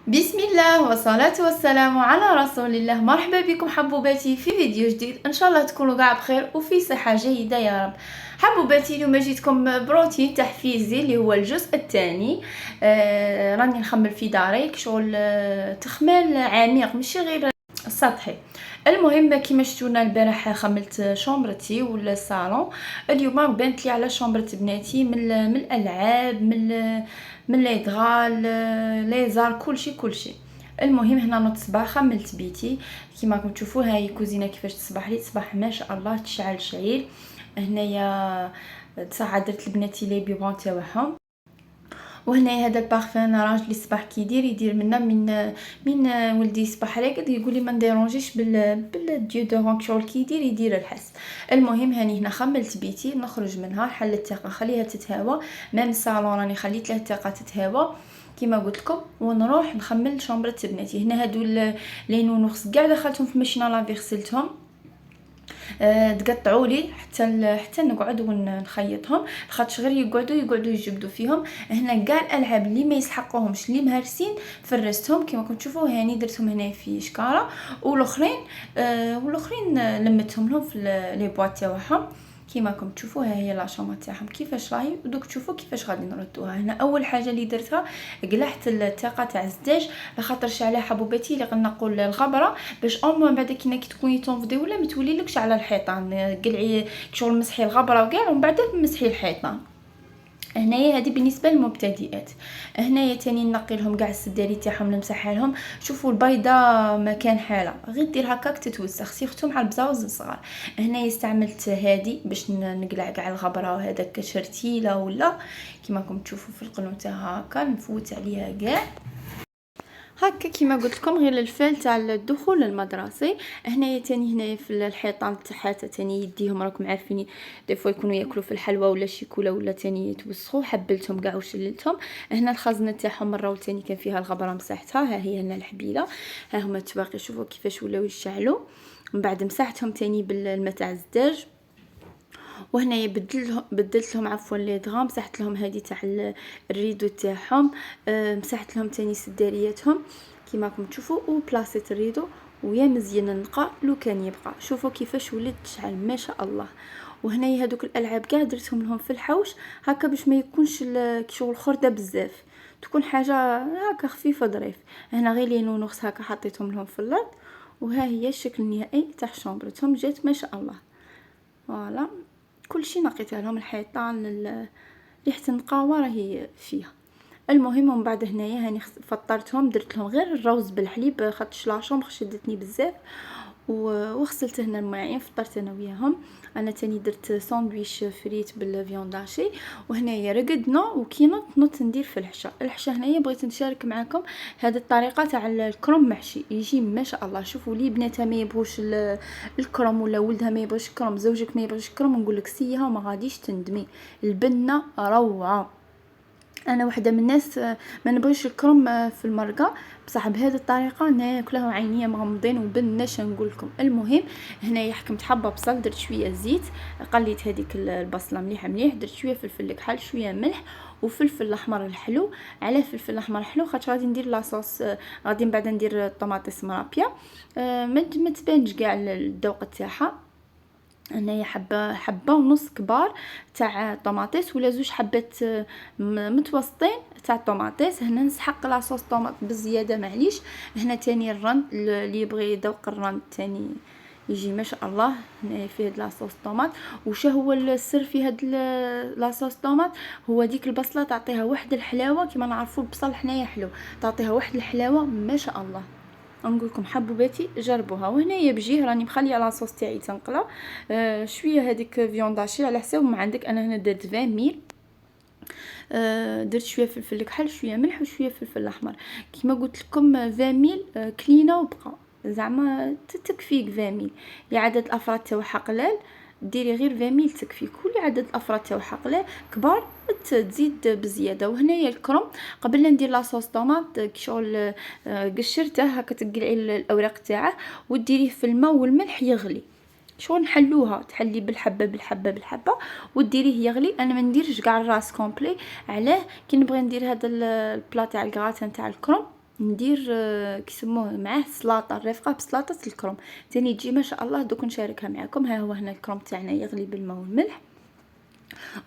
بسم الله والصلاة والسلام على رسول الله. مرحبا بكم حبوباتي في فيديو جديد، ان شاء الله تكونوا قاع بخير وفي صحة جيدة يا رب. حبوباتي اليوم جيتكم بروتين تحفيزي اللي هو الجزء الثاني. راني نخمل في داري شغل تخمال عميق ماشي غير سطحي. المهم كيما شفتونا البارح خملت شومبرتي ولا الصالون. اليوم بانت لي على شومبرة بناتي من الالعاب، من لي دغال لي زار كلشي. المهم هنا نوض الصباح خملت بيتي كيما راكم تشوفوا. هاي كوزينه كيفاش تصبح لي تصبح ما شاء الله تشعل شعيل. هنايا ساعه درت لبناتي لي بيبون تاعهم. وهنا هذا البارفان راجلي الصباح كي يدير منا من ولدي يصبح راقد يقول لي ما نديرونجيش بالديودورون شغل كي يدير الحس. المهم هاني هنا خملت بيتي نخرج منها حل الثقه خليها تتهوى. مام الصالون راني خليت له الثقه تتهوى كيما قلت لكم، ونروح نخمل شومبرة بناتي. هنا هادو لي نونوخس كاع دخلتهم في الماشينه لافي غسلتهم. تقطعوا لي حتى نقعد ونخيطهم، خاطش غير يقعدوا يجبدوا فيهم. هنا كاع الالعاب اللي ما يسحقوهمش اللي مهرسين فرستهم كما كنتم تشوفوا. هاني درتهم هنا في شكاره، والاخرين لمتهم لهم في لي بواط تاعهم كيما راكم تشوفوا. ها هي لاشومه تاعهم كيفاش راهي، ودوك تشوفوا كيفاش غادي نردوها. هنا اول حاجه اللي درتها قلعت الثقه تاع الزداج لخاطر شعلها حبوباتي اللي نقول الغبره، باش او بعد كي تكوني تنفضي ولا ما توليلكش على الحيطان. قلعي شغل مسحي الغبره وكاع ومن بعد مسحي الحيطان. هنايا هذه بالنسبه للمبتدئات. هنايا تاني نقي لهم كاع السداري تاعهم نمسحها لهم. شوفوا البيضه ما كان حاله غير دير هكاك تتوسخ سيختم على البزاوز الصغار. هنايا استعملت هذه باش نقلع كاع الغبره وهذاك شرتيله ولا كيما راكم تشوفوا في القنوته هكا نفوت عليها كاع هكا كيما قلت لكم غير الفال تاع الدخول المدرسي. هنايا تاني هنايا في الحيطان تحت تاني يديهم راكم عارفين دي فوا يكونوا ياكلوا في الحلوى ولا شيكولا ولا تاني يتوسخوا، حبلتهم كاع وشللتهم. هنا الخزنه تاعهم مره وتاني كان فيها الغبره مسحتها. ها هي هنا الحبيله، ها هما التواقي شوفوا كيفاش ولاو يشعلوا. من بعد مسحتهم تاني بالماء تاع الزداج. وهنا بدلت لهم عفوا لي دغا، مسحت لهم هذه تاع الريدو تاعهم. مسحت لهم تاني سدارياتهم كيما راكم تشوفوا، وبلاصيت الريدو ويا مزيان نقى لو كان يبقى. شوفوا كيفاش ولات تشعل ما شاء الله. وهنايا هذوك الالعاب كاع درتهم لهم في الحوش هكا باش ما يكونش شغل خرده بزاف، تكون حاجه هكا خفيفه ظريف. هنا غير لي نونوخس هكا حطيتهم لهم في الارض. وها هي الشكل النهائي تاع شومبرتهم جات ما شاء الله. فوالا كل شيء نقيتها لهم، الحيطان ريحه النقاوه راهي فيها. المهم ومن بعد هنايا هاني فطرتهم، درت لهم غير الروز بالحليب خاطش لاشومبر شدتني بزاف. وغسلت هنا الماعين فطرت انا وياهم. انا تاني درت ساندويش فريت بالفيونداشي. وهنايا رقدنا وكي نط ندير في الحشا هنايا بغيت نشارك معكم هذه الطريقه تاع الكرم محشي يجي ما شاء الله. شوفوا لي بناتها ما يبغوش الكرم ولا ولدها ما يبغيش الكرم، زوجك ما يبغيش الكرم، نقول لك سيها وما غاديش تندمي. البنه روعه. انا واحده من الناس ما نبغيش الكرم في المرقه، بصح بهذه الطريقه ناكلها عينيا مغمضين وبنش نقول لكم. المهم هنايا حكمت حبه بصل، درت شويه زيت، قليت هذيك البصله مليح درت شويه فلفل الكحل شويه ملح وفلفل الاحمر الحلو. على فلفل الاحمر الحلو خاطر غادي ندير لاصوص، غادي من بعد ندير الطماطيس مرابيه ما تبانش كاع الذوق تاعها. هنايا حبه ونص كبار تاع طماطيس ولا زوج حبات متوسطين تاع طماطيس. هنا نسحق لاصوص طوماط بزياده معليش. هنا تاني الرند اللي يبغي يذوق الرند تاني يجي ما شاء الله. هنا فيه لاصوص طوماط. وش هو السر في هاد لاصوص طوماط؟ هو ديك البصله تعطيها واحد الحلاوه كما نعرفوا البصل حنايا حلو، تعطيها واحد الحلاوه ما شاء الله. نقول لكم حبوباتي جربوها. وهنايا بجيه راني مخليه لاصوص تاعي تنقله. شويه هذيك فيونداشي على حساب ما عندك. انا هنا درت 20 ميل. درت شويه فلفل كحل شويه ملح وشويه فلفل احمر كيما قلت لكم. 20 ميل كلينه وبقى زعما تكفيك 20 ميل. يا عدد الافراد تاعها قلال ديري غير 20 ميل تكفي. كل عدد الافراد تاعها قلال كبار تزيد بزياده. وهنايا الكرم قبل لا ندير لاصوص طوماط كشغل قشرته هكا تقلعي الاوراق تاعه وديريه في الماء والملح يغلي. شغل نحلوها تحلي بالحبه وديريه يغلي. انا ما نديرش كاع الراس كومبلي. علاه كي نبغي ندير هذا البلا تاع الكراتان تاع الكرم ندير كيسموه معاه سلاطه الرفقه بسلاطه الكرم تاني تجي ما شاء الله. دوك نشاركها معكم. ها هو هنا الكرم تاعنا يغلي بالماء والملح،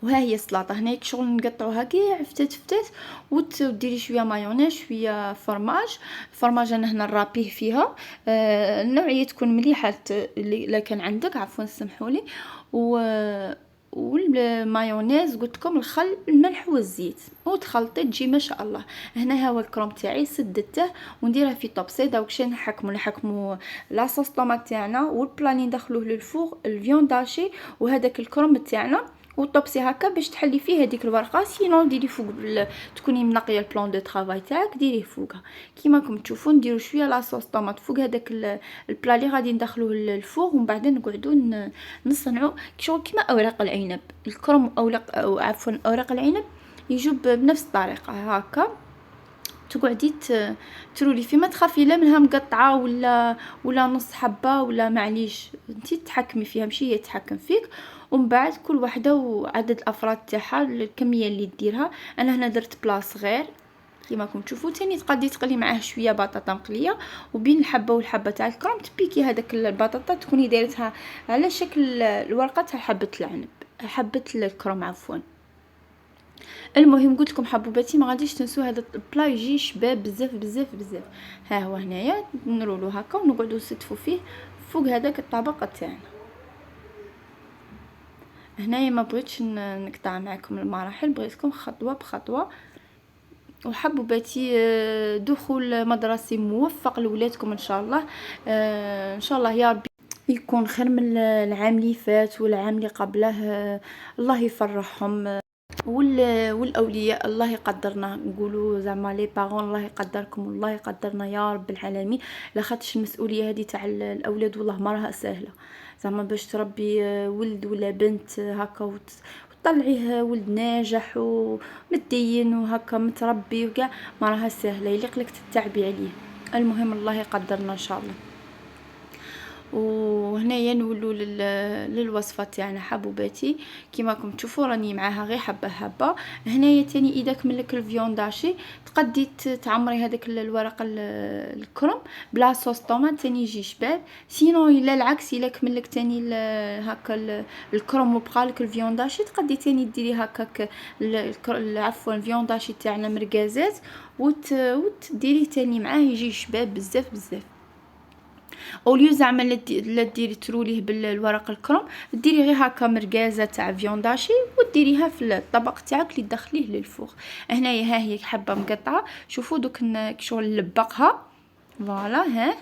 وها هي السلاطه هنا شغل نقطعوها كاع فتات فتات، وتديري شويه مايونيز شويه فرماج انا هنا نرابيه فيها. النوعيه تكون مليحه الا كان عندك، عفوا سمحولي. و والمايونيز قلت لكم الخل الملح والزيت وتخلطي تجي ما شاء الله. هنا هو الكروم تاعي سددته ونديره في طبسيده وكش نحكموا لاصوص طوماط تاعنا والبلاني ندخلوه للفوغ الفيونداشي وهذاك الكروم تاعنا وطبسي هكا باش تحلي فيه هذيك الورقه. سينو ديري فوق تكوني منقيه البلان دو طرافاي تاعك ديريه فوقها كيما راكم تشوفوا. نديرو شويه لاصوص طوماط فوق هذاك البلا اللي غادي ندخلوه للفوغ، ومن بعد نقعدوا نصنعوا شغل كيما اوراق العنب. الكرم او عفوا اوراق العنب يجوا بنفس الطريقه هكا. تقعدي ترولي فيه، ما تخافي لا منها مقطعه ولا نص حبه ولا معليش، انت تتحكمي فيها ماشي هي تتحكم فيك. ومن بعد كل وحده وعدد الافراد تاعها الكميه اللي ديرها. انا هنا درت بلا صغير كيما راكم تشوفوا. تاني تقدي تقلي معاه شويه بطاطا مقليه، وبين الحبه والحبه تاع الكرم تبيكي هذاك البطاطا تكوني دايرتها على شكل الورقه تاع حبه العنب، حبه الكرم عفوا. المهم قلت لكم حبوباتي ما غاديش تنسوا هذا البلا يجي شباب بزاف بزاف بزاف. ها هو هنايا نرولو هكا ونقعدوا نستفوا فيه فوق هذاك الطبق تاعنا. هنايا ما بغيتش نقطع معكم المراحل، بغيتكم خطوه بخطوه. وحبوباتي دخول مدرسي موفق لولادكم ان شاء الله. ان شاء الله يا ربي يكون خير من العام اللي فات والعام اللي قبله. الله يفرحهم والاولياء الله يقدرنا، نقولوا زعما لي بارون الله يقدركم والله يقدرنا يا رب العالمين. لاخاطش المسؤوليه هذه تاع الاولاد والله ما راها سهله، زعما باش تربي ولد ولا بنت هكا وتطلعيه ولد ناجح ومتدين وهكا متربي وكاع ما راها سهله، يليق لك تتعبي عليه. المهم الله يقدرنا ان شاء الله. وهنايا نولوا للوصفه تاعنا حبوباتي كيما راكم تشوفوا راني معاها غير حبه حبه. هنايا تاني اذا كملك الفيونداشي تقدي تعمري هذاك الورق الكرم بلا صوص طوماط تاني يجي شباب. سينو الا العكس الا كملك تاني هكا الكرم وبقالك الفيونداشي تقدي تاني ديري هكاك عفوا الفيونداشي تاعنا مركازات وتديريه تاني معاه يجي شباب بزاف بزاف. اوليو زعما لا ديري تروليه بالورق الكرم ديري غير هكا مركازه تاع فيونداشي وديريها في الطبق تاعك اللي تدخليه للفوغ. هنايا ها هي حبه مقطعه شوفوا دوك شغل نلبقها فوالا ها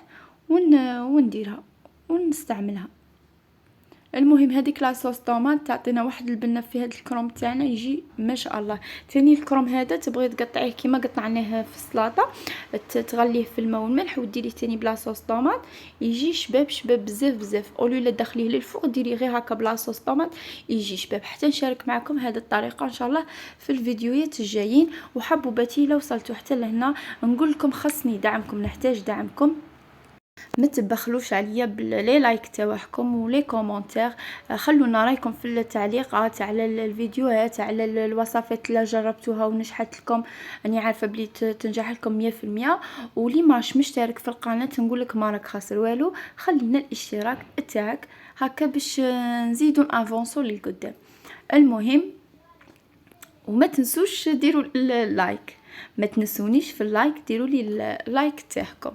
ونديرها ونستعملها. المهم هذيك لاصوص طوماط تعطينا واحد البنه في هذا الكروم تاعنا يجي ما شاء الله. ثاني الكروم هذا تبغي تقطعيه كيما قطعناه في السلطه تغليه في الماء والملح وديريه ثاني بلاصوص طوماط يجي شباب شباب بزاف بزاف. اولو لا دخليه للفوق ديري غير هكا بلاصوص طوماط يجي شباب. حتى نشارك معكم هذه الطريقه ان شاء الله في الفيديوهات الجايين. وحبوباتي لو وصلتوا حتى لهنا نقول لكم خصني دعمكم، نحتاج دعمكم. ما تبخلوش عليا باللي لايك تاعكم ولي كومونتير. خلونا رايكم في التعليقات على الفيديوهات على الوصفات اللي جربتوها ونجحت لكم. اني عارفه بلي تنجح لكم 100%. واللي ماش مشترك في القناه نقول لك ما راك خاسر والو، خلينا الاشتراك تاعك هكا باش نزيدو افونسو للقدام. المهم وما تنسوش ديروا اللايك، ما تنسونيش في اللايك ديروا لي اللايك تاعكم.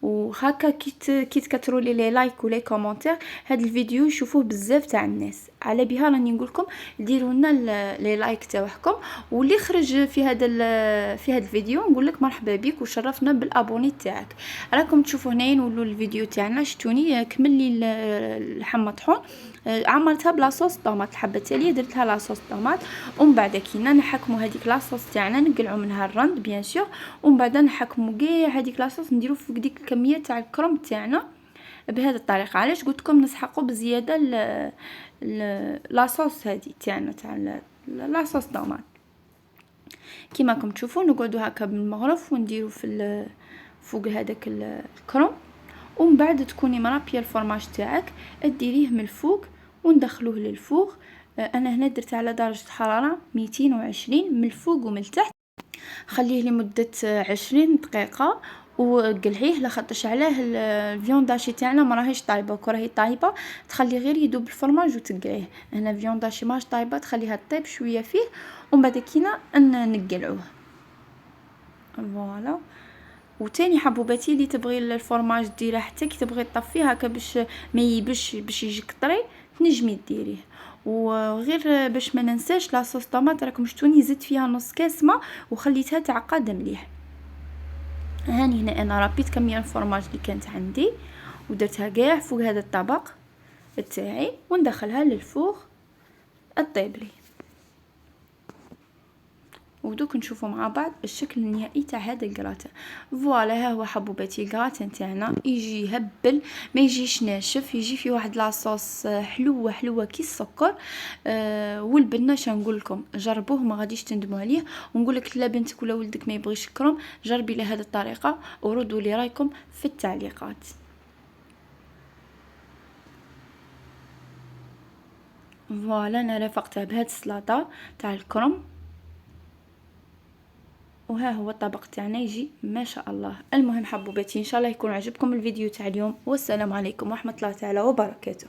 وهكا كي تكثروا لي لايك ولي كومونتير هذا الفيديو يشوفوه بزاف تاع الناس. على بها راني نقول لكم ديروا لنا لي لايك تاعكم. واللي خرج في هذا الفيديو نقول لك مرحبا بك وشرفنا بالابوني تاعك. راكم تشوفوا هنا نولوا الفيديو تاعنا شتوني كمل لي اللحم مطحون عملتها بلا صوص طوماط. الحبه التاليه درت لها لا صوص طوماط ومن بعد كينا نحكموا هذيك لا صوص تاعنا نقلعوا منها الرند بيان سور ومن بعد نحكموا كاع هذيك لا صوص نديروا فوق ديك الكميه تاع الكرم تاعنا بهذه الطريقه. علاش قلت لكم نسحقوا بزياده لا صوص هذه تاعنا تاع لا صوص طوماط. كيما راكم تشوفوا نقعدوا هكا بالمغرف ونديروا في فوق هذاك الكرم ومن بعد تكوني مرابيه الفرماج تاعك ديريه من الفوق وندخلوه للفوغ. انا هنا درت على درجه حراره 220 من الفوق ومن التحت. خليه لمدة 20 دقيقة وقلعيه، لخاطرش علاه الفيونداشي تاعنا ما راهيش طايبه. كون راهي طايبه تخلي غير يذوب الفرماج وتقلعيه. هنا الفيونداشي ماهيش طايبه تخليها طيب شويه فيه ومن بعد كينا نقلعوه. فوالا. وتاني حبوباتي اللي تبغي الفرماج ديريه حتى كي تبغي تطفيه هكا باش ما يبش باش يجيك طري تنجمي ديريه. وغير باش ما ننساش لاصوص طوماط راكم شتوني زدت فيها نص كاس ماء وخليتها تعقد مليح. هاني هنا انا ربيت كميه الفرماج اللي كانت عندي ودرتها كاع فوق هذا الطبق تاعي وندخلها للفوغ الطيب لي. ودوك نشوفوا مع بعض الشكل النهائي تاع هذا الكراتان. فوالا ها هو حبوباتي الكراتان تاعنا يجي يهبل ما يجيش ناشف، يجي فيه واحد لاصوص حلوه حلوه كي السكر. والبنه نقول لكم جربوه ما غاديش تندموا عليه. ونقول لك لا بنتك ولا ولدك ما يبغيش الكرم جربي له هذه الطريقه وردوا لي رايكم في التعليقات. فوالا انا رافقتها بهذه السلطه تاع الكرم. وها هو الطبق تاعنا يجي ما شاء الله. المهم حبوباتي ان شاء الله يكون عجبكم الفيديو تاع اليوم، والسلام عليكم ورحمه الله تعالى وبركاته.